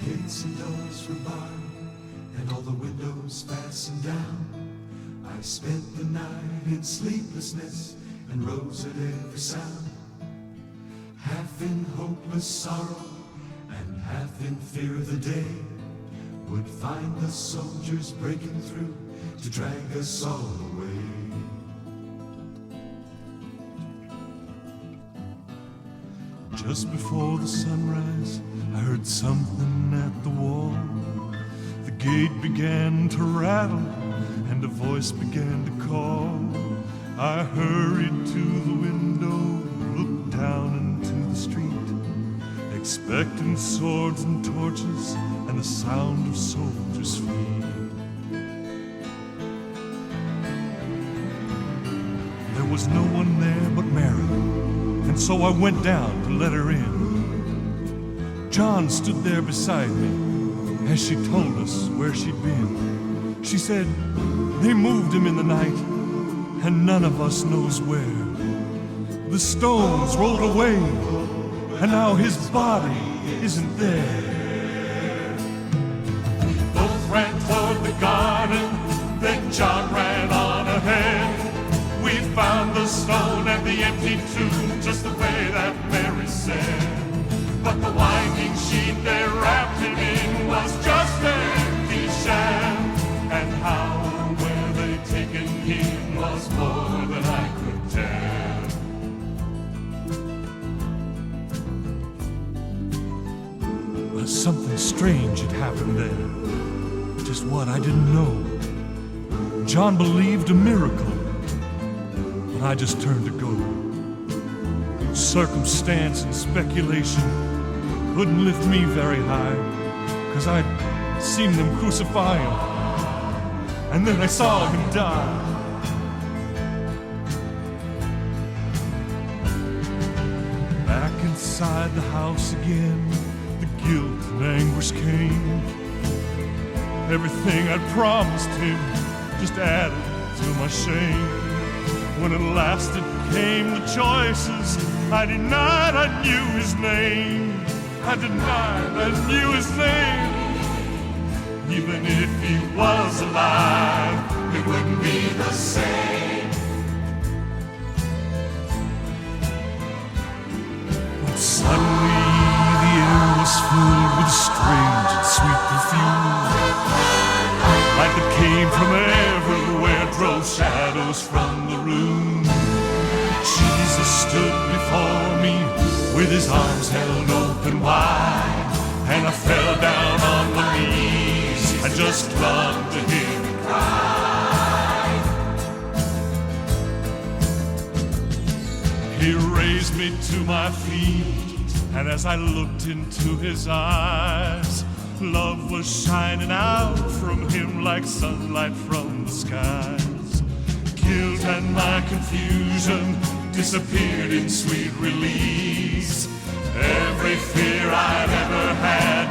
gates and doors were barred, and all the windows fastened down. I spent the night in sleeplessness and rose at every sound, half in hopeless sorrow and half in fear of the day would find the soldiers breaking through to drag us all away. Just before the sunrise, I heard something at the wall. The gate began to rattle and a voice began to call. I hurried to the window, looked down into the street, expecting swords and torches and the sound of soldiers' feet. There was no one there but Mary, and so I went down to let her in. John stood there beside me as she told us where she'd been. She said, they moved him in the night, and none of us knows where. The stones rolled away, and now his body isn't there. Both ran toward the garden, then John ran on ahead. We found the stone and the empty tomb, just the way that Mary said. But the winding sheet they wrapped him in was just an empty sham. And how or where they taken him was more than I could tell. But something strange had happened there. Just what, I didn't know. John believed a miracle, but I just turned to go. Circumstance and speculation couldn't lift me very high, 'cause I'd seen them crucify him, and then I saw him die. Back inside the house again, the guilt and anguish came. Everything I'd promised him just added to my shame. When at last it came the choices, I denied I knew his name. I denied I knew his name. Even if he was alive, it wouldn't be the same. But suddenly the air was filled with a strange and sweet perfume. Like it came from everywhere, drove shadows from the room. Jesus stood before me with his arms held open wide, and I fell down on my knees. I just clung to him and cried. He raised me to my feet, and as I looked into his eyes, love was shining out from him like sunlight from the skies. Guilt and my confusion disappeared in sweet release. Every fear I'd ever had